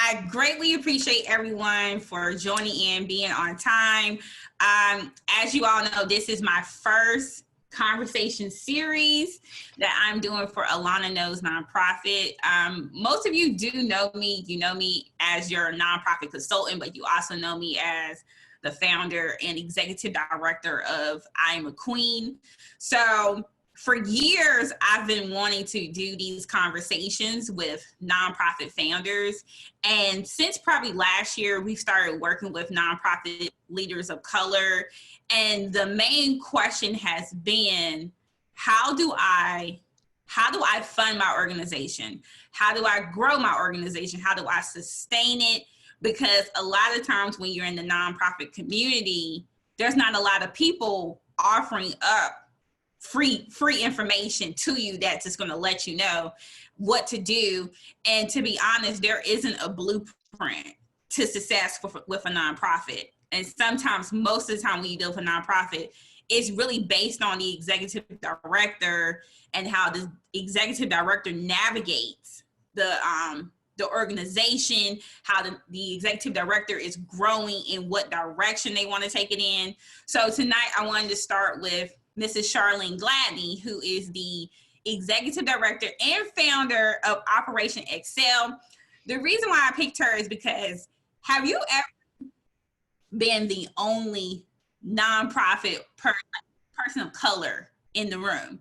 I greatly appreciate everyone for joining in, being on time. As you all know, this is my first conversation series that I'm doing for Alana Knows Nonprofit. Most of you do know me. You know me as your nonprofit consultant, but you also know me as the founder and executive director of I Am a Queen. So for years, I've been wanting to do these conversations with nonprofit founders. And since probably last year, we started working with nonprofit leaders of color. And the main question has been, how do I fund my organization? How do I grow my organization? How do I sustain it? Because a lot of times when you're in the nonprofit community, there's not a lot of people offering up free information to you that's just going to let you know what to do. And to be honest, there isn't a blueprint to success with a nonprofit. And sometimes, most of the time when you deal with a nonprofit, it's really based on the executive director and how the executive director navigates the organization, how the executive director is growing, in what direction they want to take it in. So tonight I wanted to start with Mrs. Charlene Gladney, who is the executive director and founder of Operation XCEL. The reason why I picked her is because, have you ever been the only nonprofit person of color in the room,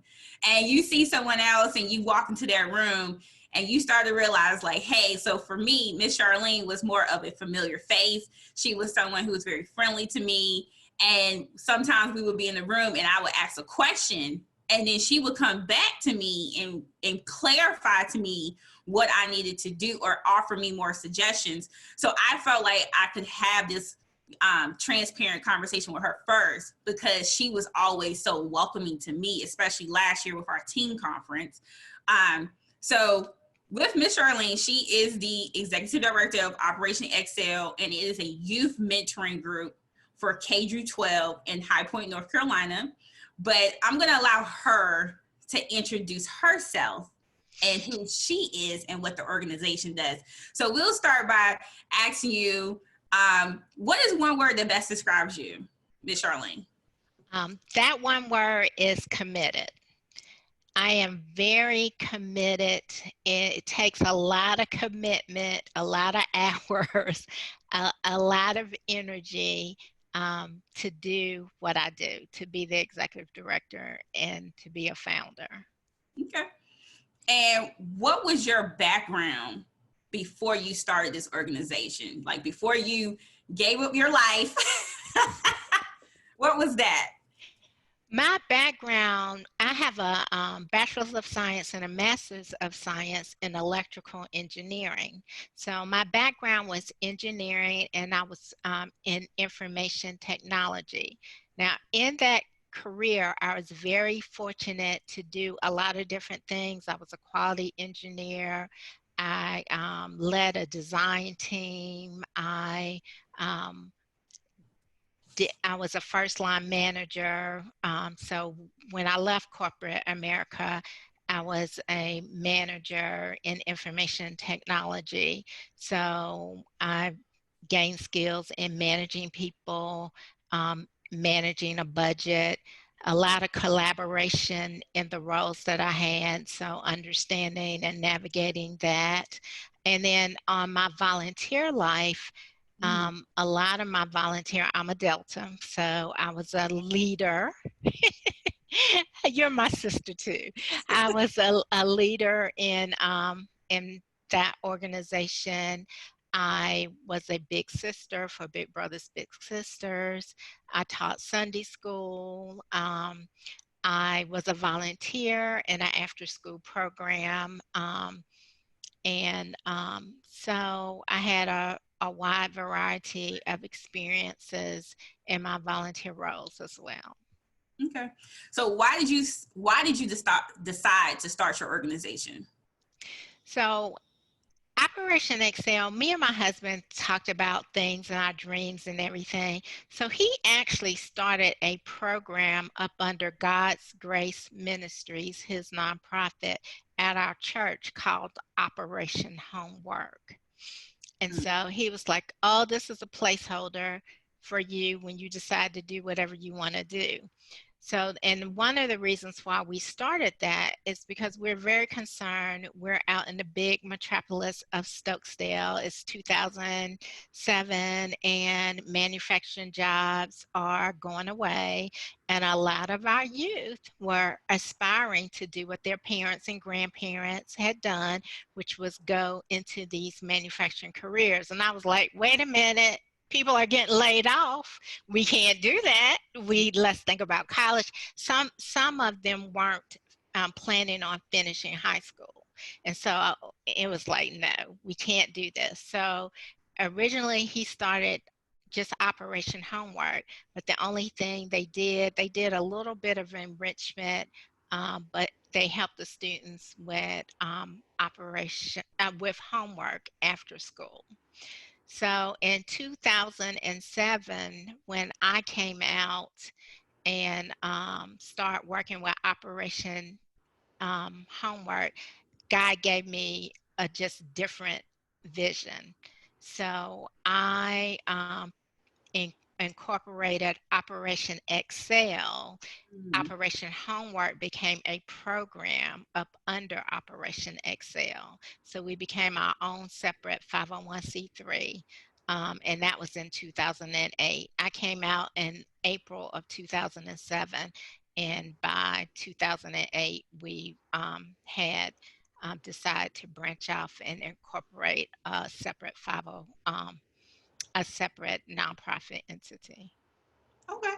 and you see someone else and you walk into their room and you start to realize, like, hey, so for me, Miss Charlene was more of a familiar face. She was someone who was very friendly to me. And sometimes we would be in the room and I would ask a question, and then she would come back to me and clarify to me what I needed to do, or offer me more suggestions. So I felt like I could have this transparent conversation with her first, because she was always so welcoming to me, especially last year with our team conference. So with Miss Charlene, she is the executive director of Operation XCEL, and it is a youth mentoring group for K-12 in High Point, North Carolina. But I'm going to allow her to introduce herself and who she is and what the organization does. So we'll start by asking you, what is one word that best describes you, Ms. Charlene? That one word is committed. I am very committed. It takes a lot of commitment, a lot of hours, a lot of energy to do what I do, to be the executive director and to be a founder. Okay. And what was your background before you started this organization? Like, before you gave up your life, what was that? My background, I have a bachelor's of science and a master's of science in electrical engineering. So my background was engineering, and I was in information technology. Now, in that career, I was very fortunate to do a lot of different things. I was a quality engineer. I led a design team. I was a first line manager. So when I left corporate America, I was a manager in information technology. So I gained skills in managing people, managing a budget, a lot of collaboration in the roles that I had. So understanding and navigating that. And then on my volunteer life, a lot of my volunteer, I'm a Delta, so I was a leader. You're my sister too. I was a leader in that organization. I was a big sister for Big Brothers Big Sisters. I taught Sunday school. I was a volunteer in an after-school program. So I had a wide variety of experiences in my volunteer roles as well. Okay. So why did you decide to start your organization? So Operation XCEL, me and my husband talked about things and our dreams and everything. So he actually started a program up under God's Grace Ministries, his nonprofit, at our church called Operation Homework. And so he was like, oh, this is a placeholder for you when you decide to do whatever you want to do. So, and one of the reasons why we started that is because we're very concerned. We're out in the big metropolis of Stokesdale. It's 2007 and manufacturing jobs are going away. And a lot of our youth were aspiring to do what their parents and grandparents had done, which was go into these manufacturing careers. And I was like, wait a minute. People are getting laid off. We can't do that. Let's think about college. Some of them weren't planning on finishing high school, and so it was like, no, we can't do this. So originally he started just Operation Homework, but the only thing they did a little bit of enrichment, but they helped the students with with homework after school. So in 2007, when I came out and start working with Operation Homework, God gave me a just different vision. So I incorporated Operation XCEL. Operation Homework became a program up under Operation XCEL. So we became our own separate 501c3, and that was in 2008. I came out in April of 2007, and by 2008, we had decided to branch off and incorporate a separate a separate nonprofit entity. Okay.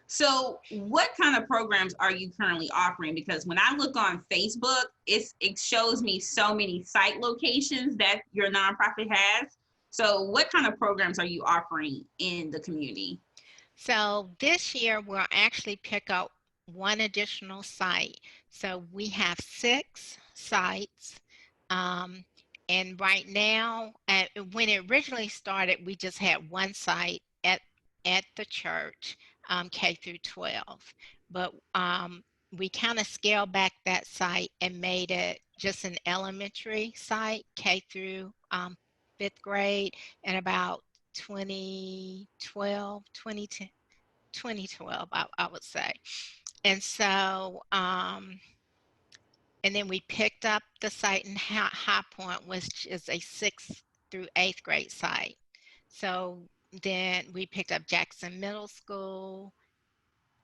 So what kind of programs are you currently offering? Because when I look on Facebook, it shows me so many site locations that your nonprofit has. So what kind of programs are you offering in the community? So this year we'll actually pick up one additional site. So we have 6 sites. Um, and right now, when it originally started, we just had one site at the church, K through 12. But we kind of scaled back that site and made it just an elementary site, K through 5th grade, and about 2012, 2012, I would say. And so, and then we picked up the site in High Point, which is a 6th through 8th grade site. So then we picked up Jackson Middle School,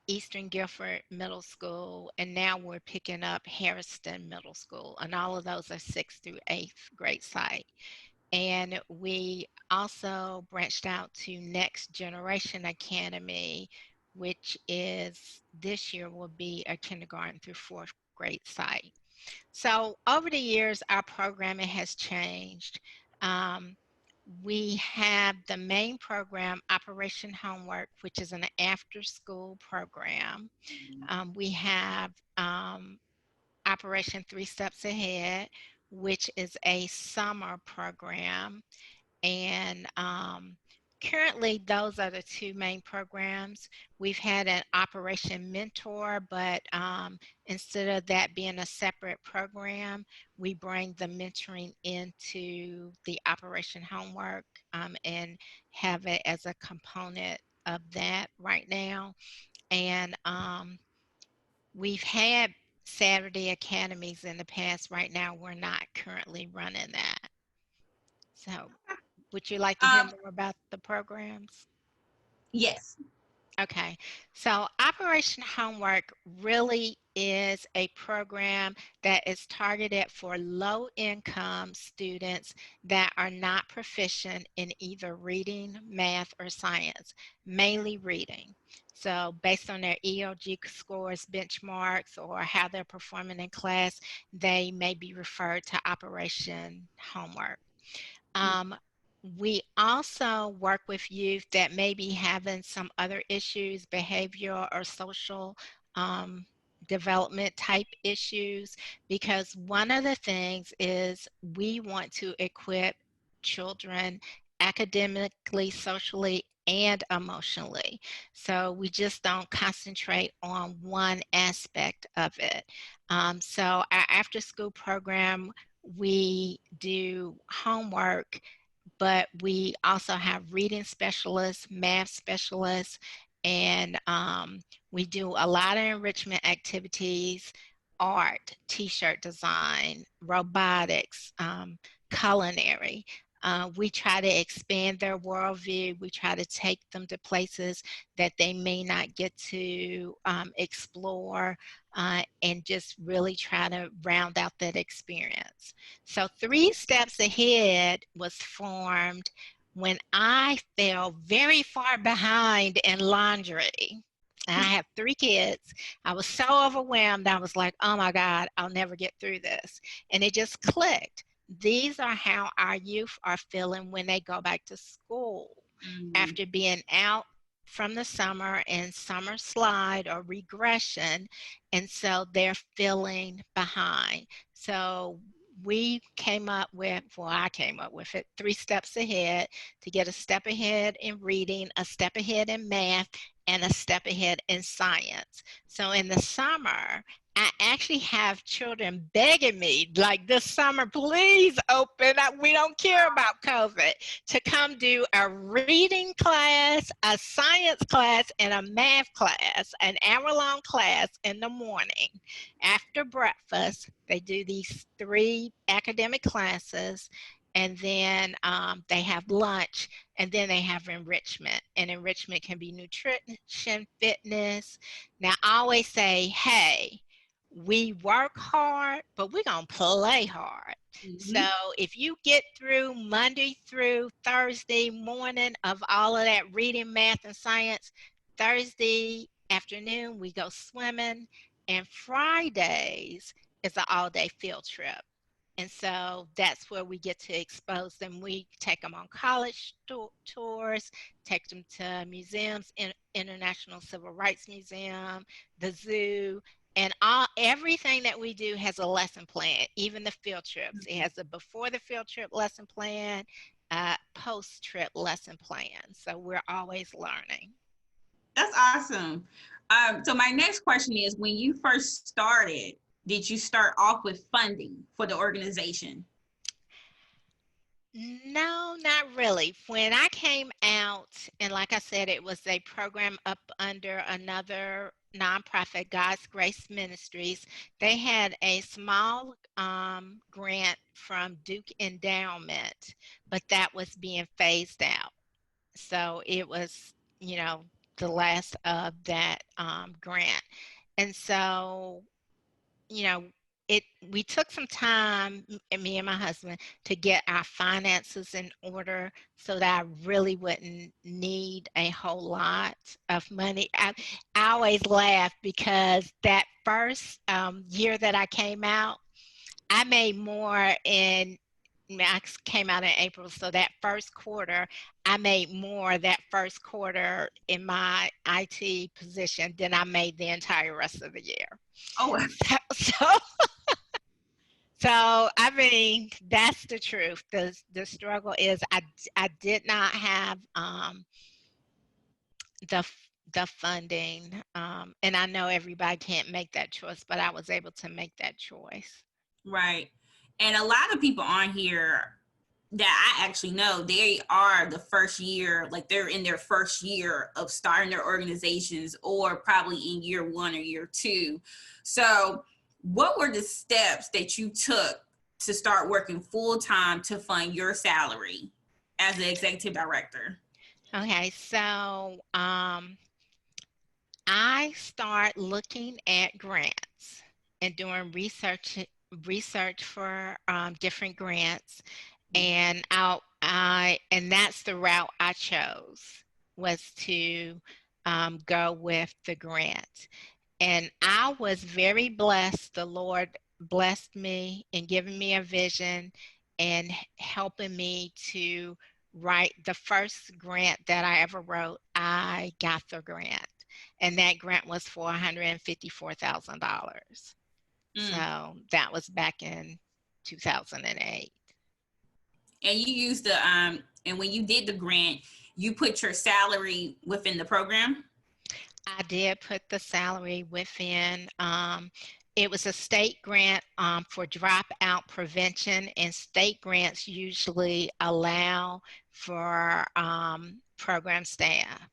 Eastern Guilford Middle School, and now we're picking up Harrison Middle School. And all of those are 6th through 8th grade site. And we also branched out to Next Generation Academy, which is this year will be a kindergarten through 4th grade site. So over the years, our programming has changed. We have the main program, Operation Homework, which is an after-school program. We have Operation 3 Steps Ahead, which is a summer program. And currently, those are the 2 main programs. We've had an Operation Mentor, but instead of that being a separate program, we bring the mentoring into the Operation Homework and have it as a component of that right now. And we've had Saturday academies in the past. Right now, we're not currently running that. So would you like to hear more about the programs? Yes. Okay, so Operation Homework really is a program that is targeted for low-income students that are not proficient in either reading, math, or science, mainly reading. So based on their ELG scores, benchmarks, or how they're performing in class, they may be referred to Operation Homework. We also work with youth that may be having some other issues, behavioral or social development type issues, because one of the things is we want to equip children academically, socially, and emotionally. So we just don't concentrate on one aspect of it. So our after school program, we do homework but we also have reading specialists, math specialists, and we do a lot of enrichment activities, art, t-shirt design, robotics, culinary. We try to expand their worldview. We try to take them to places that they may not get to explore, and just really try to round out that experience. So 3 Steps Ahead was formed when I fell very far behind in laundry. And I have 3 kids. I was so overwhelmed. I was like, oh my God, I'll never get through this. And it just clicked. These are how our youth are feeling when they go back to school after being out from the summer and summer slide or regression. And so they're feeling behind. So we came up with, well, I came up with it, 3 steps ahead to get a step ahead in reading, a step ahead in math, and a step ahead in science. So in the summer, I actually have children begging me, like, this summer, please open up. We don't care about COVID, to come do a reading class, a science class, and a math class, an hour-long class in the morning. After breakfast, they do these 3 academic classes, and then they have lunch, and then they have enrichment. And enrichment can be nutrition, fitness. Now, I always say, hey, we work hard, but we're going to play hard. So if you get through Monday through Thursday morning of all of that reading, math, and science, Thursday afternoon, we go swimming, and Fridays is an all-day field trip. And so that's where we get to expose them. We take them on college tours, take them to museums, International Civil Rights Museum, the zoo, and everything that we do has a lesson plan, even the field trips. It has a before the field trip lesson plan, post-trip lesson plan. So we're always learning. That's awesome. So my next question is, when you first started, did you start off with funding for the organization? No, not really. When I came out, and like I said, it was a program up under another nonprofit, God's Grace Ministries. They had a small grant from Duke Endowment, but that was being phased out. So it was, the last of that grant. And so, we took some time, me and my husband, to get our finances in order so that I really wouldn't need a whole lot of money. I always laugh because that first year that I came out, I made more I came out in April, so that first quarter, I made more that first quarter in my IT position than I made the entire rest of the year. Oh, So I mean, that's the truth. The struggle is I did not have the funding, and I know everybody can't make that choice, but I was able to make that choice. right. And a lot of people on here that I actually know, they are the first year, like they're in their first year of starting their organizations, or probably in year 1 or year 2. So what were the steps that you took to start working full time to fund your salary as the executive director? Okay, so I start looking at grants and doing research for different grants, and and that's the route I chose, was to go with the grant. And I was very blessed. The Lord blessed me in giving me a vision and helping me to write the first grant that I ever wrote. I got the grant, and that grant was for $154,000. So that was back in 2008. And you used and when you did the grant, you put your salary within the program? I did put the salary within. It was a state grant for dropout prevention, and state grants usually allow for program staff,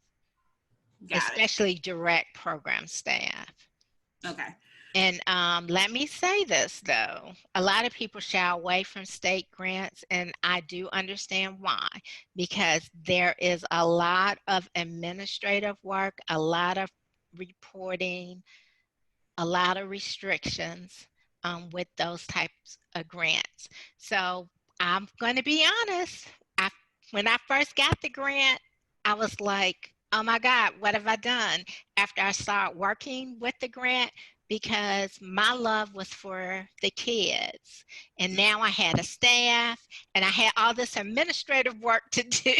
Got it. especially direct program staff. Okay. And let me say this, though. A lot of people shy away from state grants, and I do understand why. Because there is a lot of administrative work, a lot of reporting, a lot of restrictions with those types of grants. So I'm going to be honest. When I first got the grant, I was like, oh my God, what have I done? After I started working with the grant, because my love was for the kids. And now I had a staff and I had all this administrative work to do.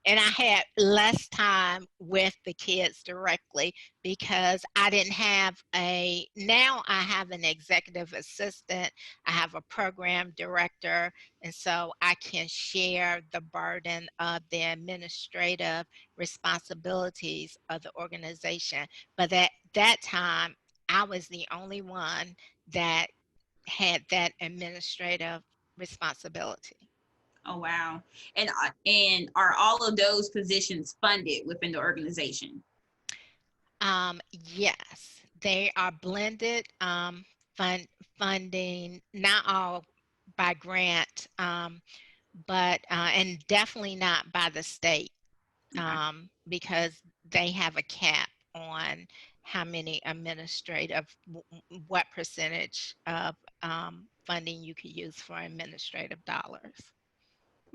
And I had less time with the kids directly because I didn't have now I have an executive assistant, I have a program director, and so I can share the burden of the administrative responsibilities of the organization. But at that time, I was the only one that had that administrative responsibility. Oh wow. And are all of those positions funded within the organization? Yes, they are blended fund funding, not all by grant, but and definitely not by the state, Okay. because they have a cap on how many what percentage of funding you could use for administrative dollars.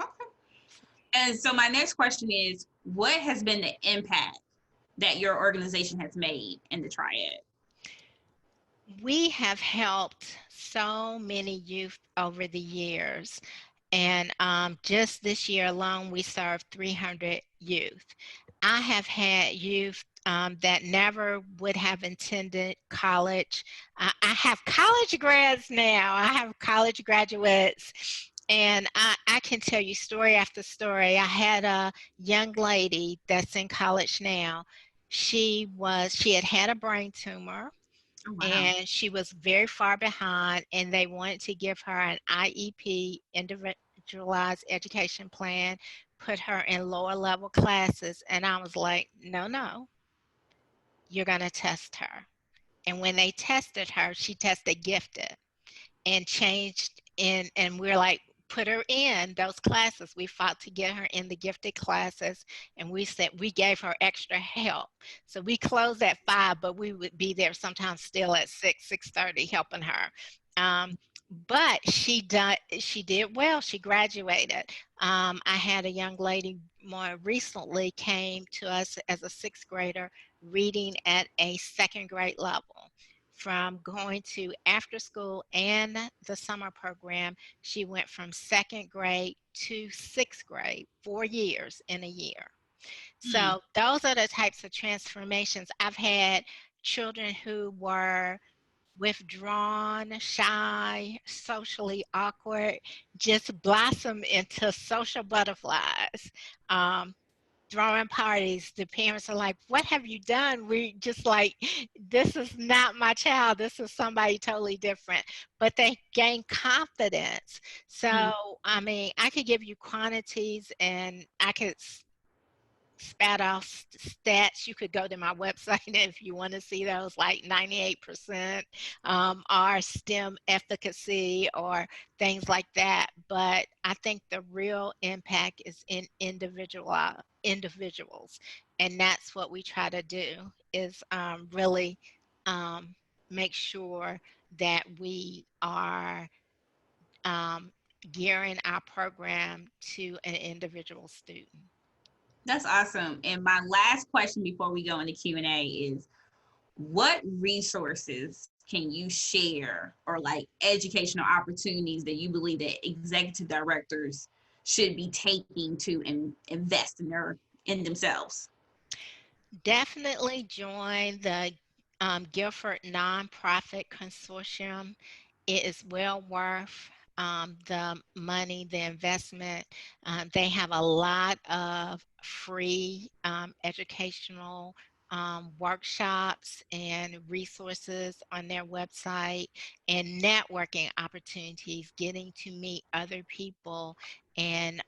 Okay. And so my next question is, what has been the impact that your organization has made in the Triad? We have helped so many youth over the years. And just this year alone, we served 300 youth. I have had youth that never would have attended college. I have college grads now. I have college graduates. And I can tell you story after story. I had a young lady that's in college now. She had had a brain tumor Oh wow. and she was very far behind, and they wanted to give her an IEP, individualized education plan, put her in lower level classes. And I was like, no, you're going to test her. And when they tested her, she tested gifted and changed in, and we're like, put her in those classes. We fought to get her in the gifted classes, and we said we gave her extra help. So we closed at 5, but we would be there sometimes still at 6:30 helping her. But she did well. She graduated. I had a young lady more recently came to us as a 6th grader reading at a 2nd grade level. From going to after school and the summer program, she went from 2nd grade to 6th grade, 4 years in a year. Hmm. So those are the types of transformations. I've had children who were withdrawn, shy, socially awkward, just blossom into social butterflies. Um, Throwing parties, the parents are like, what have you done? We just like, this is not my child. This is somebody totally different. But they gain confidence. Hmm. So, I mean, I could give you quantities and I could spat off stats. You could go to my website if you want to see those, like 98% are STEM efficacy or things like that. But I think the real impact is in individuals. And that's what we try to do is really make sure that we are gearing our program to an individual student. That's awesome. And my last question before we go into Q&A is, what resources can you share, or like educational opportunities that you believe that executive directors should be taking to invest in themselves? Definitely join the Guilford Nonprofit Consortium. It is well worth the money, the investment. They have a lot of free educational workshops and resources on their website, and networking opportunities, getting to meet other people. And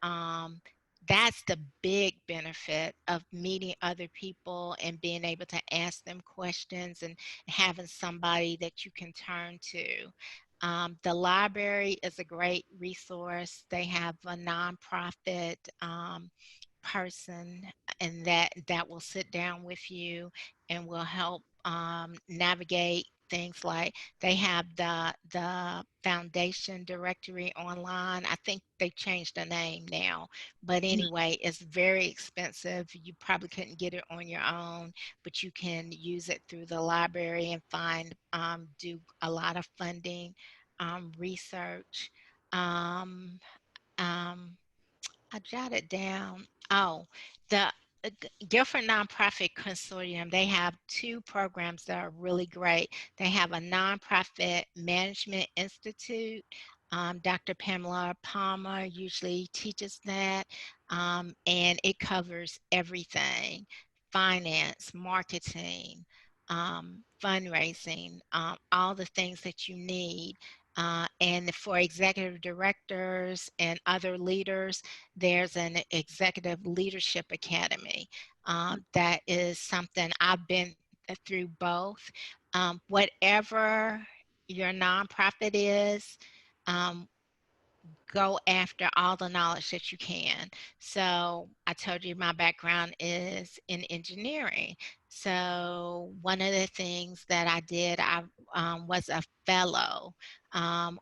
that's the big benefit of meeting other people and being able to ask them questions and having somebody that you can turn to. The library is a great resource. They have a nonprofit person, and that will sit down with you and will help navigate things. Like they have the foundation directory online. I think they changed the name now, but anyway, it's very expensive. You probably couldn't get it on your own, but you can use it through the library and find do a lot of funding, research. um, um, I jotted down. Oh, the Guilford Nonprofit Consortium, they have two programs that are really great. They have a Nonprofit Management Institute. Dr. Pamela Palmer usually teaches that, and it covers everything: finance, marketing, fundraising, all the things that you need. And for executive directors and other leaders, there's an Executive Leadership Academy. That is something I've been through both. Whatever your nonprofit is, um, go after all the knowledge that you can. So I told you my background is in engineering. So one of the things that I did, I was a fellow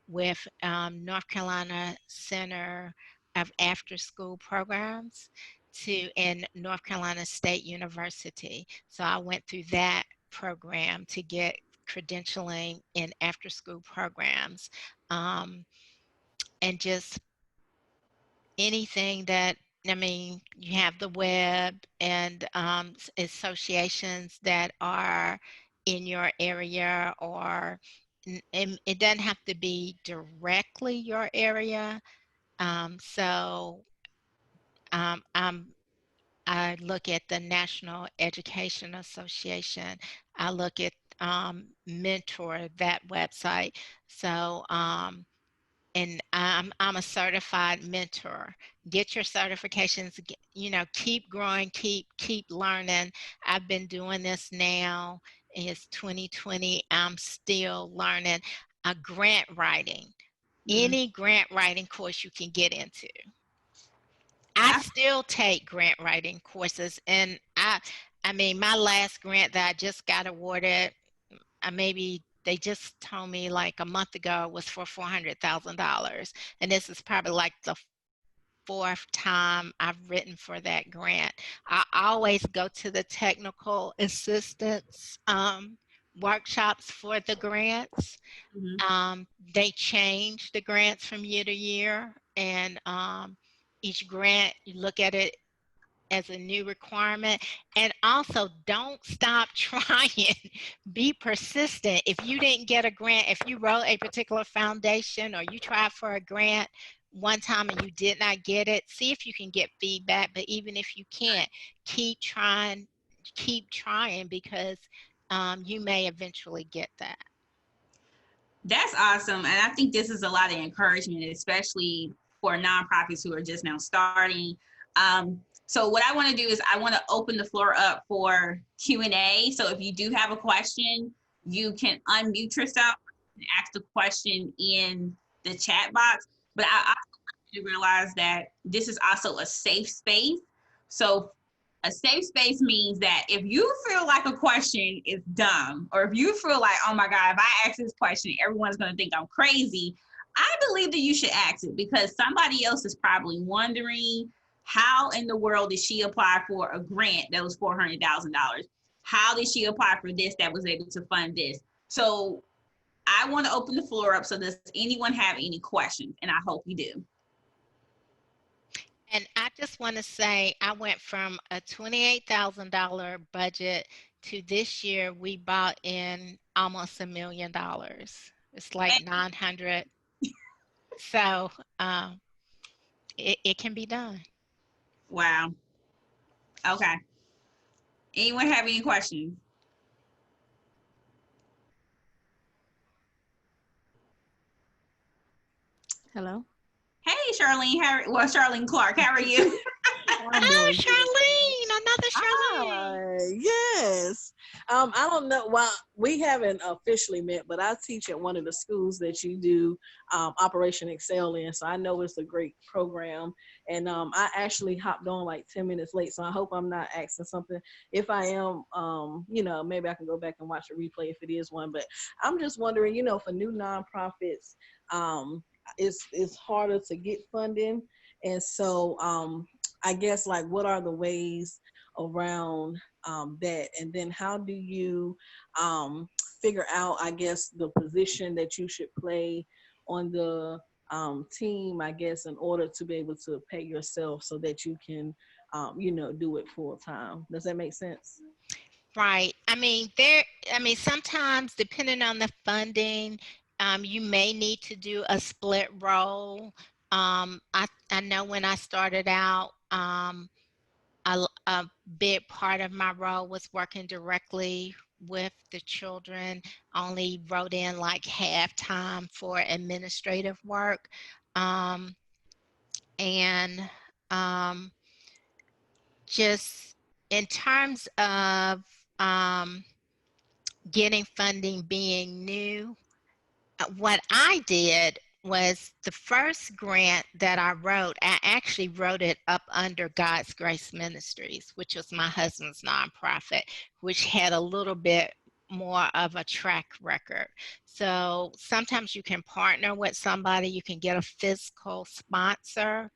with North Carolina Center of After School Programs in North Carolina State University. So I went through that program to get credentialing in after school programs. And just anything that, I mean, you have the web and associations that are in your area, or and it doesn't have to be directly your area. So I look at the National Education Association. I look at Mentor, that website. So and I'm a certified mentor. Get your certifications, keep growing, keep learning. I've been doing this now. It's 2020. I'm still learning. Grant writing, any grant writing course you can get into. I still take grant writing courses, and I mean, my last grant that I just got awarded, maybe they just told me like a month ago, was for $400,000. And this is probably like the fourth time I've written for that grant. I always go to the technical assistance workshops for the grants. They change the grants from year to year, and each grant, you look at it as a new requirement. And also, don't stop trying. Be persistent. If you didn't get a grant, if you wrote a particular foundation or you tried for a grant one time and you did not get it, see if you can get feedback. But even if you can't, keep trying, because you may eventually get that. That's awesome. And I think this is a lot of encouragement, especially for nonprofits who are just now starting. So what I want to do is I want to open the floor up for Q&A. So if you do have a question, you can unmute yourself and ask the question in the chat box. But I also realize that this is also a safe space. So a safe space means that if you feel like a question is dumb, or if you feel like, oh my God, if I ask this question, everyone's going to think I'm crazy, I believe that you should ask it, because somebody else is probably wondering, how in the world did she apply for a grant that was $400,000? How did she apply for this that was able to fund this? So I want to open the floor up. So does anyone have any questions? And I hope you do. And I just want to say, I went from a $28,000 budget to this year, we bought in almost $1 million. It's like 900. So it can be done. Wow. Okay. Anyone have any questions? Hello. Hey, Charlene. Charlene Clark. How are you? I'm Oh, doing Charlene, another Charlene. good. Hi. Yes. I don't know. Well, we haven't officially met, but I teach at one of the schools that you do Operation XCEL in. So I know it's a great program. And I actually hopped on like 10 minutes late. So I hope I'm not asking something. If I am, maybe I can go back and watch a replay if it is one. But I'm just wondering, for new nonprofits, it's harder to get funding. And so I guess like what are the ways around that, and then how do you figure out, I guess, the position that you should play on the team, I guess, in order to be able to pay yourself so that you can do it full time. Does that make sense? Right. Sometimes depending on the funding, you may need to do a split role. I know when I started out, a big part of my role was working directly with the children. Only wrote in like half time for administrative work. Um, and just in terms of getting funding being new, what I did was the first grant that I wrote, I actually wrote it up under God's Grace Ministries, which was my husband's nonprofit, which had a little bit more of a track record. So sometimes you can partner with somebody, you can get a fiscal sponsor.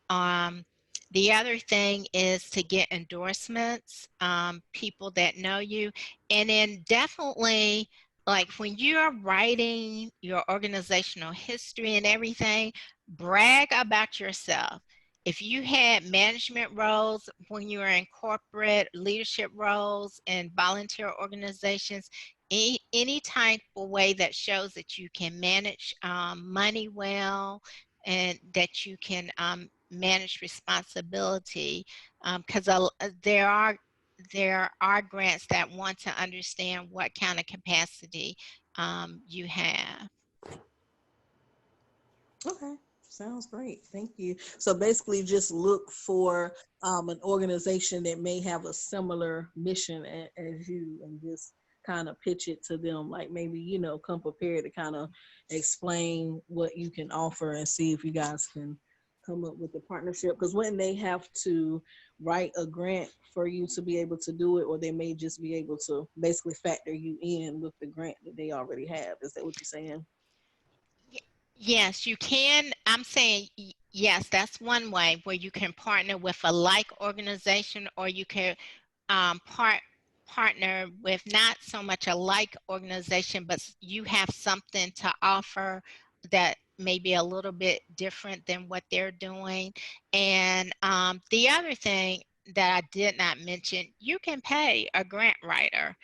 um, the other thing is to get endorsements, people that know you. And then definitely, like when you're writing your organizational history and everything, brag about yourself. If you had management roles when you were in corporate leadership roles and volunteer organizations, any type of way that shows that you can manage money well, and that you can manage responsibility, because there are grants that want to understand what kind of capacity you have. Okay. Sounds great. Thank you. So basically just look for an organization that may have a similar mission as you, and just kind of pitch it to them, like maybe, come prepared to kind of explain what you can offer and see if you guys can come up with a partnership. Because when they have to write a grant for you to be able to do it, or they may just be able to basically factor you in with the grant that they already have. Is that what you're saying? Yes, you can. I'm saying yes, that's one way where you can partner with a like organization, or you can partner with not so much a like organization, but you have something to offer that may be a little bit different than what they're doing. And the other thing that I did not mention, you can pay a grant writer.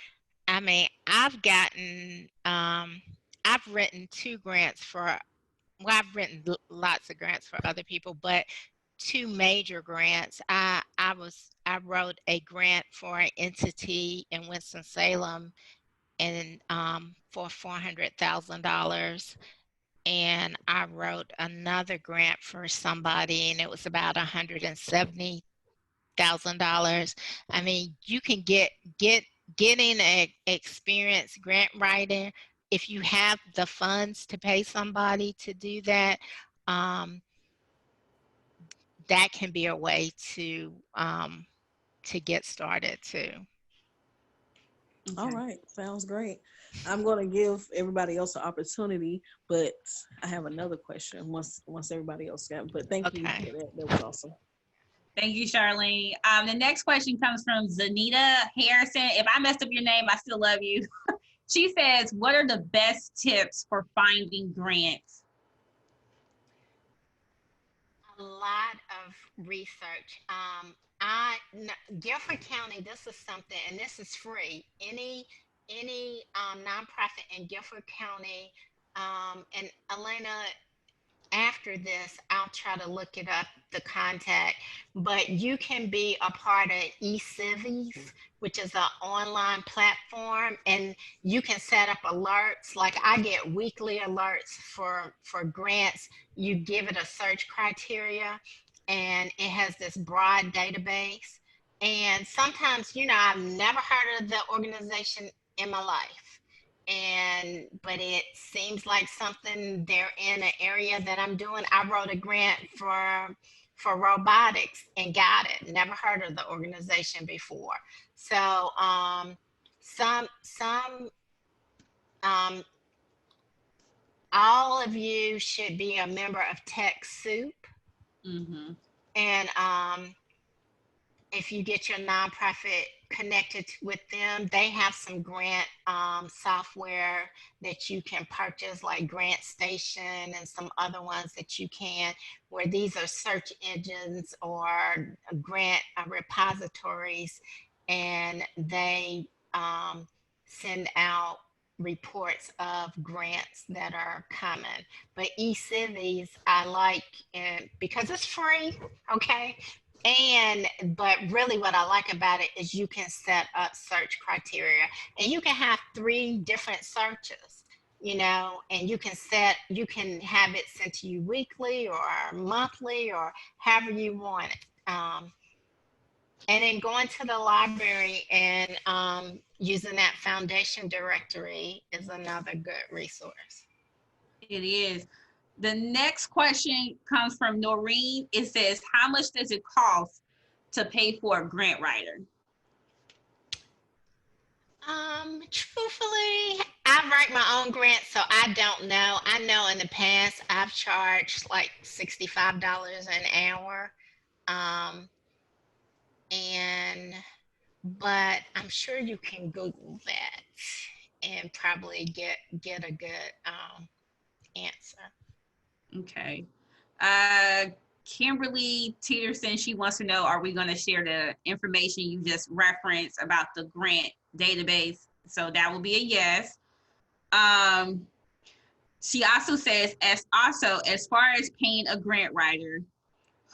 I've written two grants for, well, I've written lots of grants for other people, but two major grants. I wrote a grant for an entity in Winston-Salem, and for $400,000, and I wrote another grant for somebody, and it was about $170,000. You can getting a experienced grant writer, if you have the funds to pay somebody to do that. um, that can be a way to get started too. All Okay. right, sounds great. I'm going to give everybody else an opportunity, but I have another question once everybody else got. But thank you for Okay. that. That was awesome. Thank you, Charlene. The next question comes from Zanita Harrison. If I messed up your name, I still love you. She says, what are the best tips for finding grants? A lot of research. Guilford County, this is something, and this is free. Any nonprofit in Guilford County, and Alana, after this, I'll try to look it up, the contact, but you can be a part of eCivies, which is an online platform, and you can set up alerts. Like I get weekly alerts for grants. You give it a search criteria, and it has this broad database. And sometimes, I've never heard of the organization in my life, but it seems like something they're in an area that I'm doing. I wrote a grant for robotics and got it. Never heard of the organization before. So some all of you should be a member of TechSoup. Mm-hmm. And if you get your nonprofit connected with them, they have some grant software that you can purchase, like Grant Station and some other ones that you can, where these are search engines or grant repositories, and they send out reports of grants that are coming. But eCivies I like, and because it's free, okay? But really what I like about it is you can set up search criteria, and you can have 3 different searches, and you can have it sent to you weekly or monthly or however you want it. And then going to the library and using that foundation directory is another good resource. It is. The next question comes from Noreen. It says, how much does it cost to pay for a grant writer? Truthfully, I write my own grant, so I don't know. I know in the past I've charged like $65 an hour. But I'm sure you can Google that and probably get a good answer. Okay. Kimberly Teeterson, she wants to know, are we going to share the information you just referenced about the grant database? So that will be a yes. She also says, as far as paying a grant writer,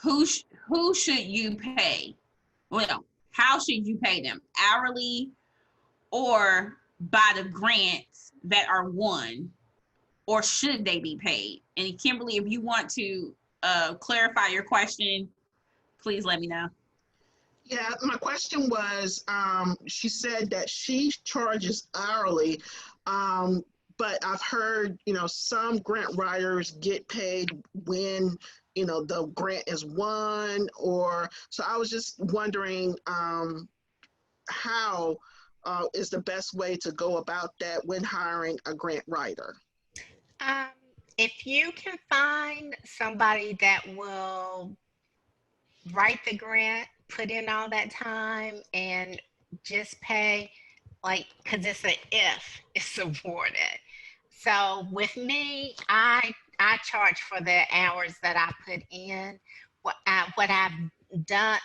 who should you pay? Well, how should you pay them? Hourly or by the grants that are won? Or should they be paid? And Kimberly, if you want to clarify your question, please let me know. Yeah, my question was, she said that she charges hourly, but I've heard, some grant writers get paid when, the grant is won, so I was just wondering how is the best way to go about that when hiring a grant writer? If you can find somebody that will write the grant, put in all that time, and just pay, because it's an if it's awarded. So with me, I charge for the hours that I put in. What I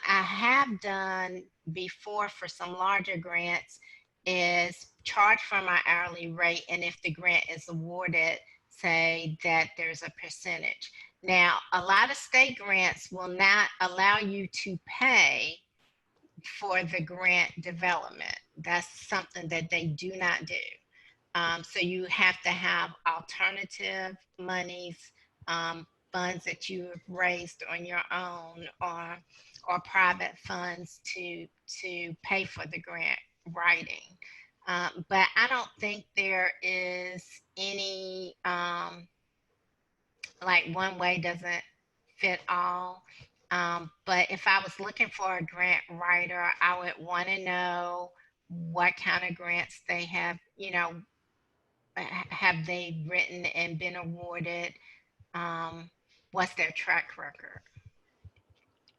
have done before for some larger grants is charge for my hourly rate, and if the grant is awarded, say that there's a percentage. Now, a lot of state grants will not allow you to pay for the grant development. That's something that they do not do. So you have to have alternative monies, funds that you have raised on your own, or private funds to pay for the grant writing. But I don't think there is any, one way doesn't fit all. But if I was looking for a grant writer, I would want to know what kind of grants they have, have they written and been awarded? What's their track record?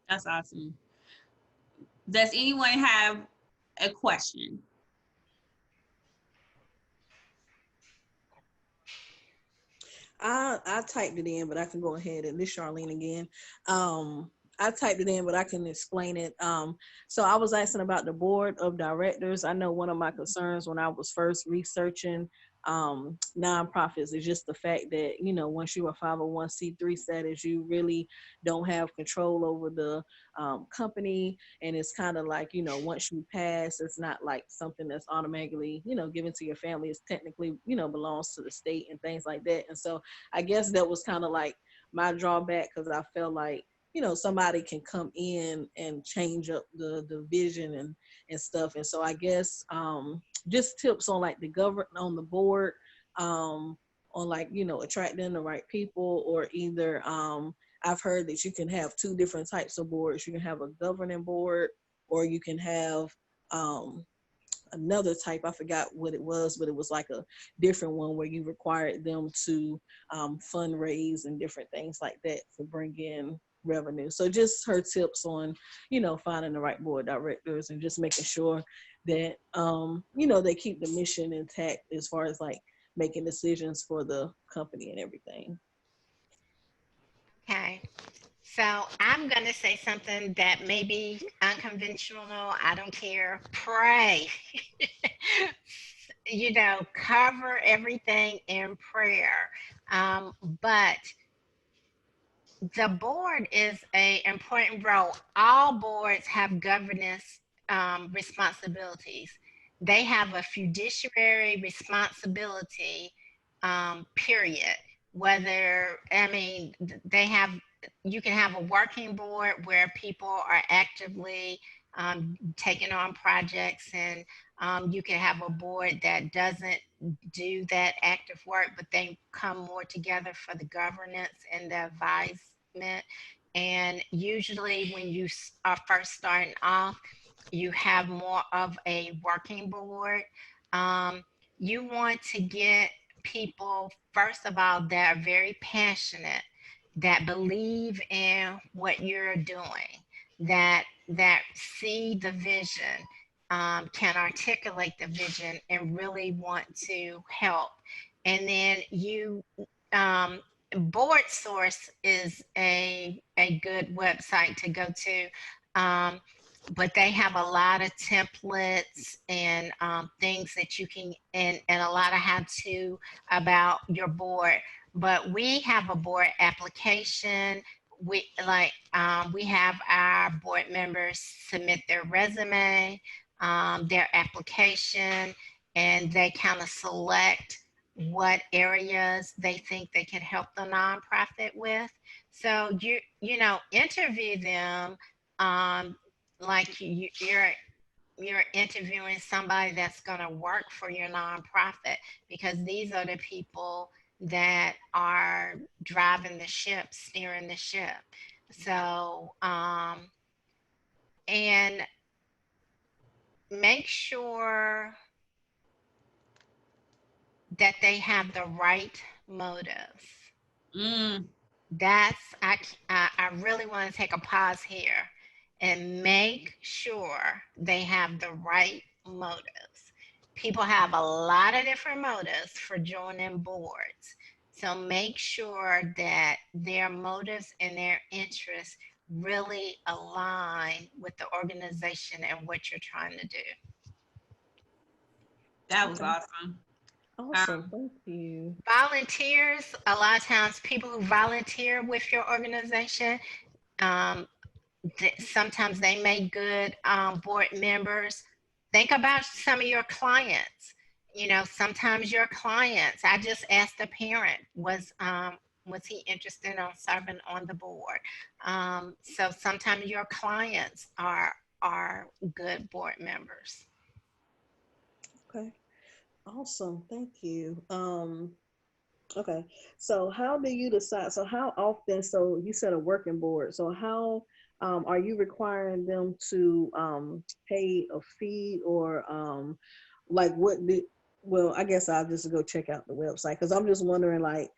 That's awesome. Does anyone have a question? I typed it in, but I can go ahead, and this Charlene again. I typed it in, but I can explain it. So I was asking about the board of directors. I know one of my concerns when I was first researching nonprofits is just the fact that, you know, once you're a 501c3 status, you really don't have control over the company. And it's kind of like, you know, once you pass, it's not like something that's automatically, you know, given to your family. It's technically, you know, belongs to the state and things like that. And so I guess that was kind of like my drawback, because I felt like, you know, somebody can come in and change up the vision and stuff. And so I guess just tips on like on the board, on like, you know, attracting the right people, or either I've heard that you can have two different types of boards. You can have a governing board, or you can have another type. I forgot what it was, but it was like a different one where you required them to fundraise and different things like that to bring in revenue. So just her tips on, you know, finding the right board directors and just making sure that, you know, they keep the mission intact as far as like making decisions for the company and everything. Okay. So I'm going to say something that may be unconventional. I don't care. Pray. You know, cover everything in prayer. But the board is an important role. All boards have governance responsibilities. They have a fiduciary responsibility, period. Whether, I mean, you can have a working board where people are actively taking on projects, and you can have a board that doesn't do that active work, but they come more together for the governance and the advisement. And usually when you are first starting off, you have more of a working board. You want to get people, first of all, that are very passionate, that believe in what you're doing, that see the vision, can articulate the vision, and really want to help. And then you, Board Source is a good website to go to. But they have a lot of templates and things that you can, and a lot of how-to about your board. But we have a board application. We have our board members submit their resume, their application, and they kind of select what areas they think they can help the nonprofit with. So you know, interview them like you're interviewing somebody that's going to work for your nonprofit, because these are the people that are driving the ship, steering the ship. So and make sure that they have the right motives. That's, I really want to take a pause here and make sure they have the right motives. People have a lot of different motives for joining boards. So make sure that their motives and their interests really align with the organization and what you're trying to do. That was awesome. Awesome. Thank you. Volunteers, a lot of times people who volunteer with your organization, sometimes they make good board members. Think about some of your clients. You know, sometimes your clients, I just asked a parent, was he interested in serving on the board? So sometimes your clients are good board members. Okay. Awesome. Thank you. Okay. So how do you decide? So how often, so you said a working board. So how are you requiring them to pay a fee, or like well, I guess I'll just go check out the website, because I'm just wondering, like,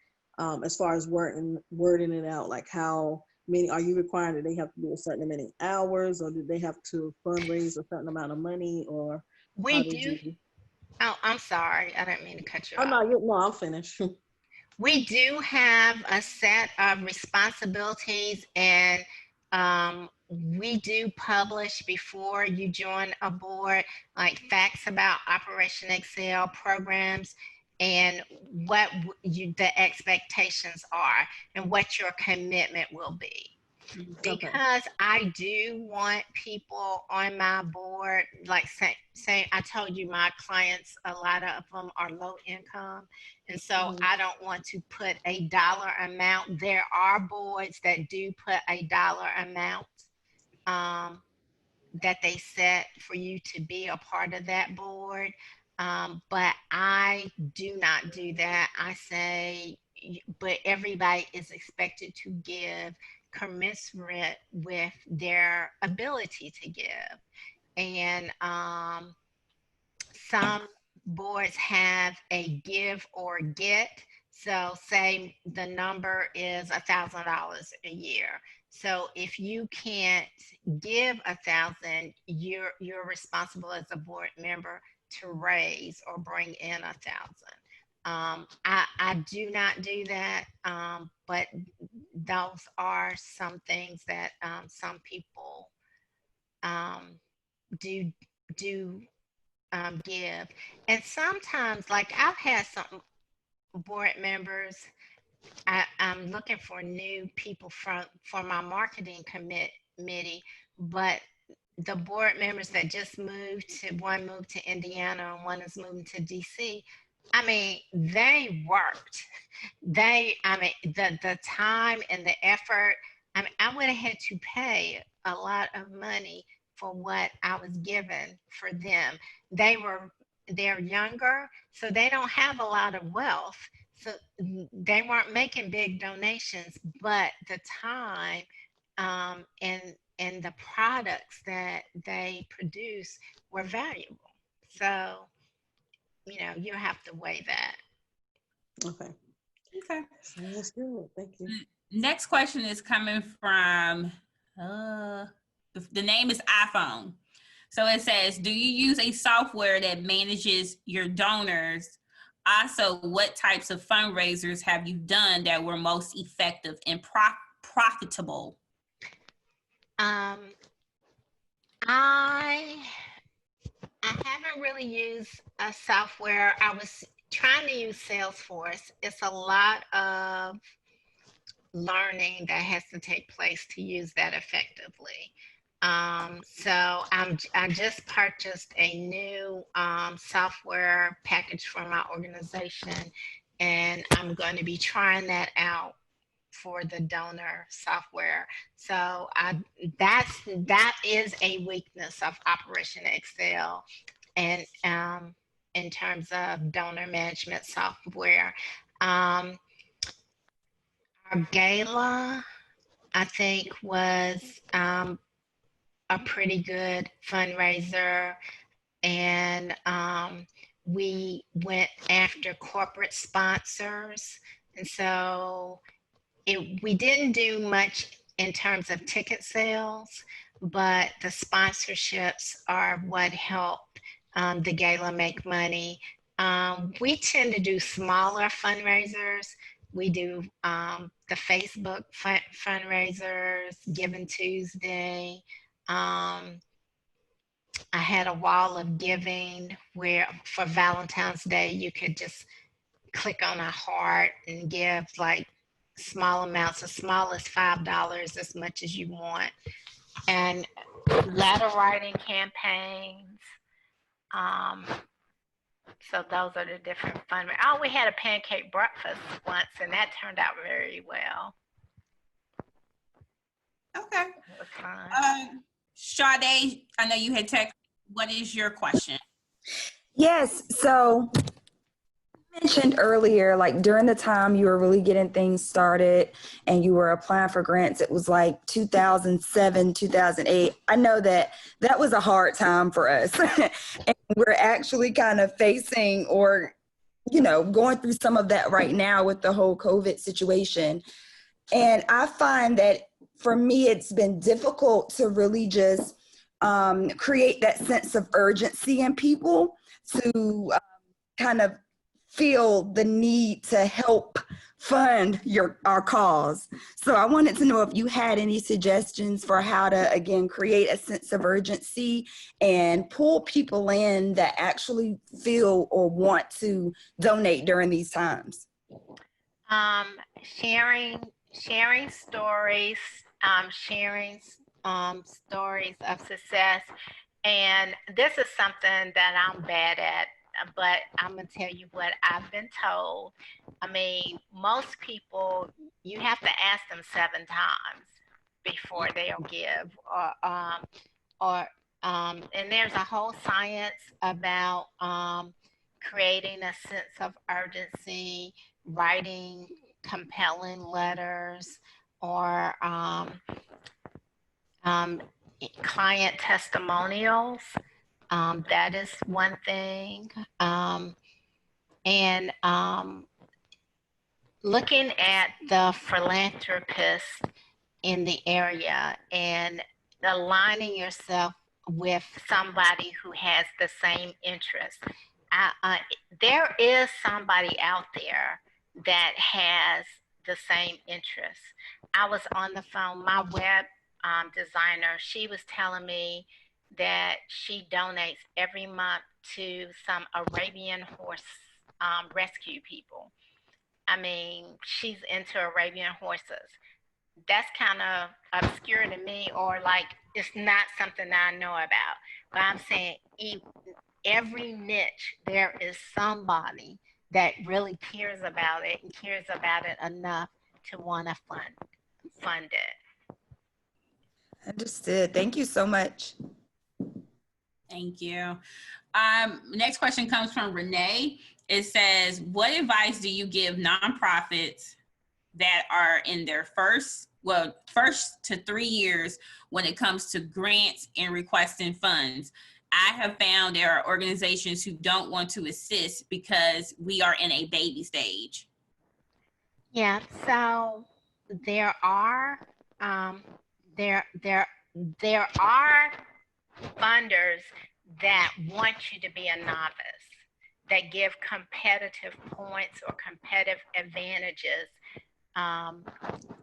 as far as wording it out, like how many are you requiring that they have to do a certain many hours, or do they have to fundraise a certain amount of money, or we do. Oh, I'm sorry. I didn't mean to cut you off. No, I'm finished. We do have a set of responsibilities, and we do publish before you join a board, like facts about Operation XCEL programs and what the expectations are and what your commitment will be. Because I do want people on my board, like say I told you my clients, a lot of them are low income. And so I don't want to put a dollar amount. There are boards that do put a dollar amount that they set for you to be a part of that board. But I do not do that. I say, but everybody is expected to give commensurate with their ability to give. And some boards have a give or get. So say the number is $1,000 a year. So if you can't give 1,000, you're responsible as a board member to raise or bring in 1,000. I do not do that, but those are some things that some people do give. And sometimes, like I've had some board members, I'm looking for new people for my marketing committee, but the board members that just moved to, one moved to Indiana and one is moving to DC. I mean, they worked. The time and the effort. I mean, I would have had to pay a lot of money for what I was given for them. They're younger, so they don't have a lot of wealth. So they weren't making big donations, but the time and the products that they produce were valuable. So, you know, you have to weigh that. Okay. That's good. Thank you. Next question is coming from, the name is iPhone. So it says, do you use a software that manages your donors? Also, what types of fundraisers have you done that were most effective and profitable? I haven't really used a software. I was trying to use Salesforce. It's a lot of learning that has to take place to use that effectively. So I just purchased a new software package for my organization, and I'm going to be trying that out for the donor software. So that is a weakness of Operation XCEL, and in terms of donor management software. Our gala, I think, was a pretty good fundraiser, and we went after corporate sponsors, and so we didn't do much in terms of ticket sales, but the sponsorships are what helped the gala make money. We tend to do smaller fundraisers. We do the Facebook fundraisers, Giving Tuesday. I had a wall of giving where for Valentine's Day, you could just click on a heart and give like small amounts, as small as $5, as much as you want. And letter writing campaigns. So those are the different fundraisers. Oh, we had a pancake breakfast once, and that turned out very well. Okay. It was fun. Sade, I know you had texted. What is your question? Yes. So you mentioned earlier, like during the time you were really getting things started and you were applying for grants, it was like 2007, 2008. I know that was a hard time for us. And we're actually kind of facing or, you know, going through some of that right now with the whole COVID situation. And I find that for me, it's been difficult to really just create that sense of urgency in people to kind of feel the need to help fund our cause. So I wanted to know if you had any suggestions for how to, again, create a sense of urgency and pull people in that actually feel or want to donate during these times. Sharing stories, sharing stories of success. And this is something that I'm bad at, but I'm gonna tell you what I've been told. I mean, most people, you have to ask them 7 times before they'll give, and there's a whole science about creating a sense of urgency, writing compelling letters, or client testimonials. That is one thing. And looking at the philanthropists in the area and aligning yourself with somebody who has the same interest. There is somebody out there that has the same interest. I was on the phone, my web designer, she was telling me that she donates every month to some Arabian horse rescue people. I mean, she's into Arabian horses. That's kind of obscure to me, or like it's not something that I know about. But I'm saying every niche, there is somebody that really cares about it and cares about it enough to want to fund it. Understood. Thank you so much. Thank you. Next question comes from Renee. It says, what advice do you give nonprofits that are in their first to 3 years when it comes to grants and requesting funds? I have found there are organizations who don't want to assist because we are in a baby stage. Yeah, so there are there are funders that want you to be a novice, that give competitive points or competitive advantages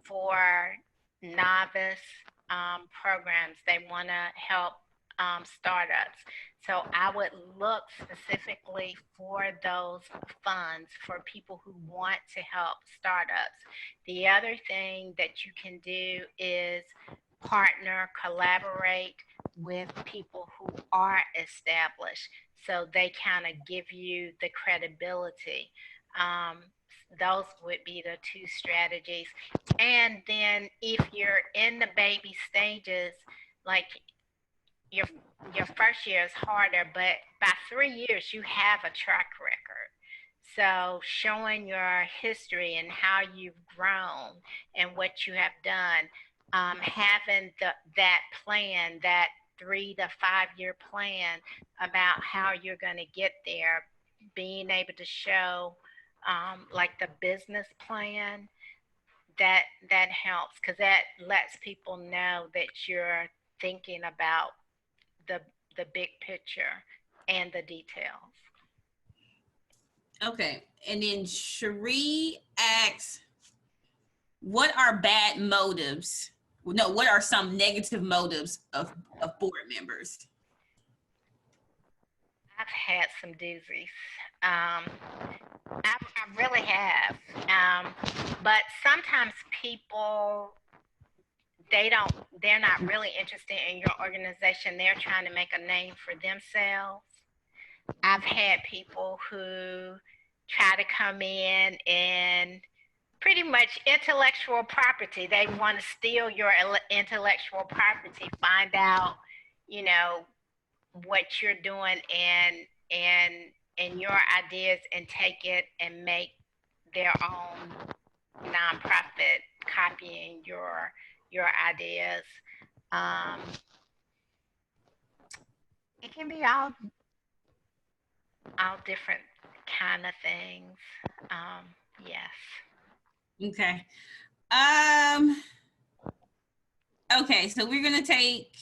for novice programs. They want to help startups. So I would look specifically for those funds for people who want to help startups. The other thing that you can do is partner, collaborate with people who are established, so they kind of give you the credibility. Those would be the 2 strategies. And then if you're in the baby stages, like your first year is harder, but by 3 years you have a track record. So showing your history and how you've grown and what you have done, having that plan, that 3 to 5 year plan about how you're going to get there, being able to show like the business plan, that helps, because that lets people know that you're thinking about the big picture and the details. Okay, and then Cherie asks, what are bad motives? No, what are some negative motives of board members? I've had some doozies. I really have. But sometimes people, they're not really interested in your organization. They're trying to make a name for themselves. I've had people who try to come in and pretty much intellectual property. They want to steal your intellectual property, find out, you know, what you're doing and your ideas, and take it and make their own nonprofit copying your ideas. It can be all different kind of things. Yes. Okay. Okay, so we're gonna take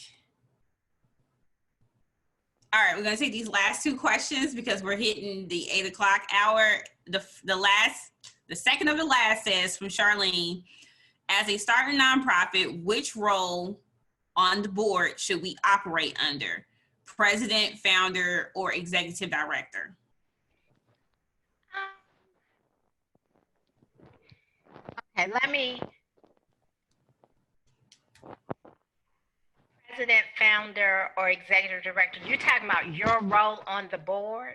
All right, we're gonna take these last two questions because we're hitting the 8 o'clock hour. The second of the last says from Charlene, as a starting nonprofit, which role on the board should we operate under? President, founder, or executive director? Okay, president, founder, or executive director. You're talking about your role on the board?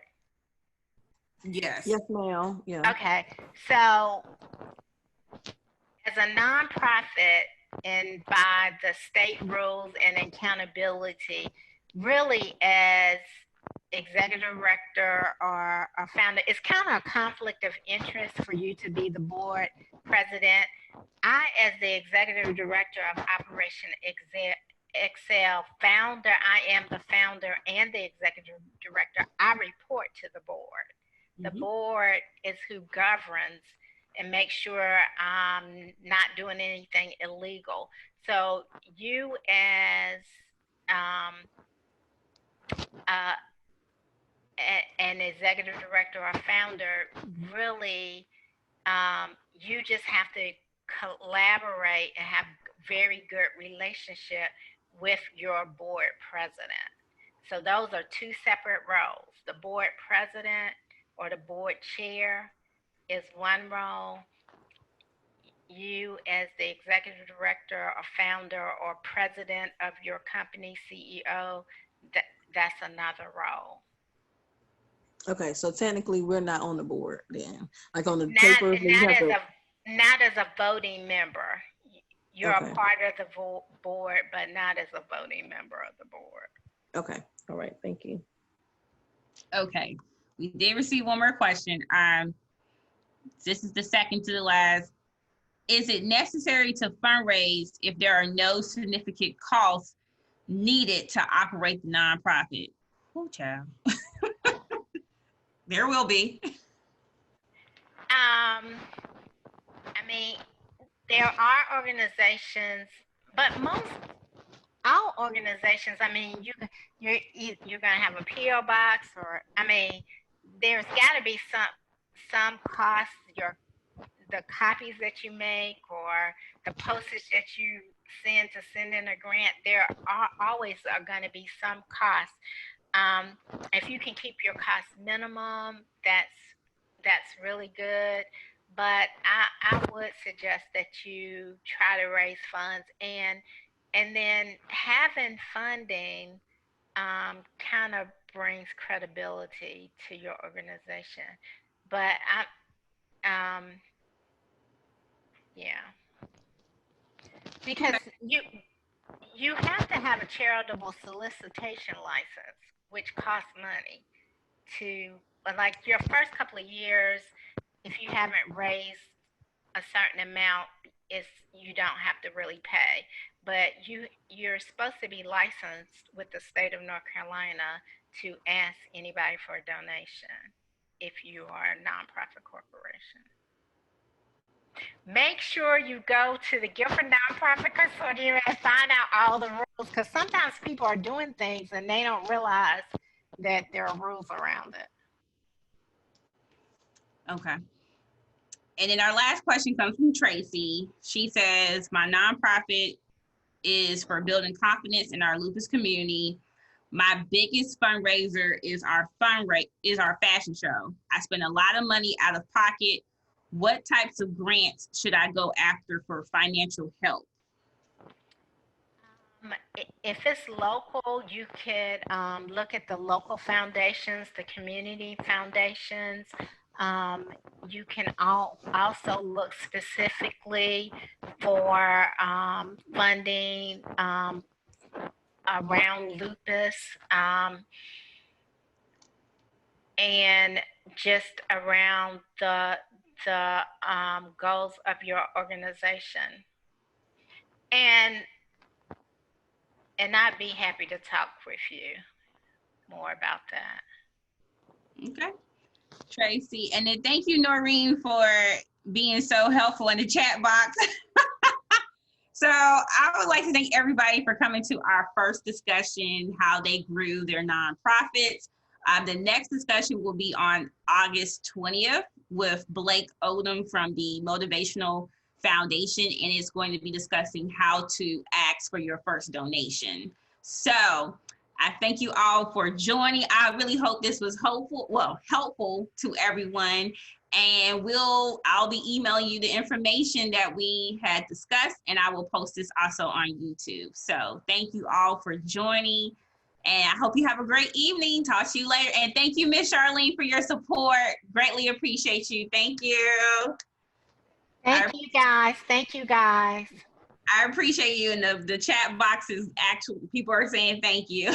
Yes. Yes, ma'am. Yeah. Okay, so as a nonprofit and by the state rules and accountability, really as executive director or a founder, it's kind of a conflict of interest for you to be the board president. I, as the executive director of Operation XCEL founder, I am the founder and the executive director. I report to the board. The board is who governs and makes sure I'm not doing anything illegal. So you as an executive director or founder, really, you just have to collaborate and have very good relationship with your board president. So those are two separate roles. The board president or the board chair is one role. You as the executive director or founder or president of your company, CEO, that's another role. Okay, so technically we're not on the board then. Like on the paper. Not as a voting member. You're a part of the board, but not as a voting member of the board. Okay. All right. Thank you. Okay. We did receive one more question. This is the second to the last. Is it necessary to fundraise if there are no significant costs needed to operate the nonprofit? Oh, child. There will be. I mean, there are organizations, but all organizations, I mean, you're going to have a PO box, or I mean, there's got to be some costs, the copies that you make or the postage that you send in a grant. There are always going to be some costs. If you can keep your costs minimum, that's really good. But I would suggest that you try to raise funds, and then having funding kind of brings credibility to your organization. But yeah, because you have to have a charitable solicitation license, which costs money to, like, your first couple of years, if you haven't raised a certain amount, you don't have to really pay. But you're supposed to be licensed with the state of North Carolina to ask anybody for a donation if you are a nonprofit corporation. Make sure you go to the Guilford Nonprofit Consortium and find out all the rules, because sometimes people are doing things and they don't realize that there are rules around it. Okay. And then our last question comes from Tracy. She says, my nonprofit is for building confidence in our lupus community. My biggest fundraiser is our fashion show. I spend a lot of money out of pocket. What types of grants should I go after for financial help? If it's local, you could look at the local foundations, the community foundations. You can also look specifically for funding around lupus and just around the goals of your organization. And I'd be happy to talk with you more about that. Okay. Tracy, and then thank you, Noreen, for being so helpful in the chat box. So I would like to thank everybody for coming to our first discussion, how they grew their nonprofits. The next discussion will be on August 20th with Blake Odom from the Motivational Foundation, and it's going to be discussing how to ask for your first donation. So I thank you all for joining. I really hope this was helpful to everyone. And I'll be emailing you the information that we had discussed, and I will post this also on YouTube. So thank you all for joining, and I hope you have a great evening. Talk to you later. And thank you, Miss Charlene, for your support. Greatly appreciate you. Thank you. Thank you, guys. Thank you, guys. I appreciate you. And the chat box is actually, people are saying thank you.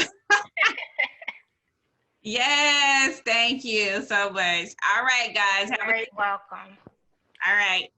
Yes, thank you so much. All right, guys. You're very welcome. All right.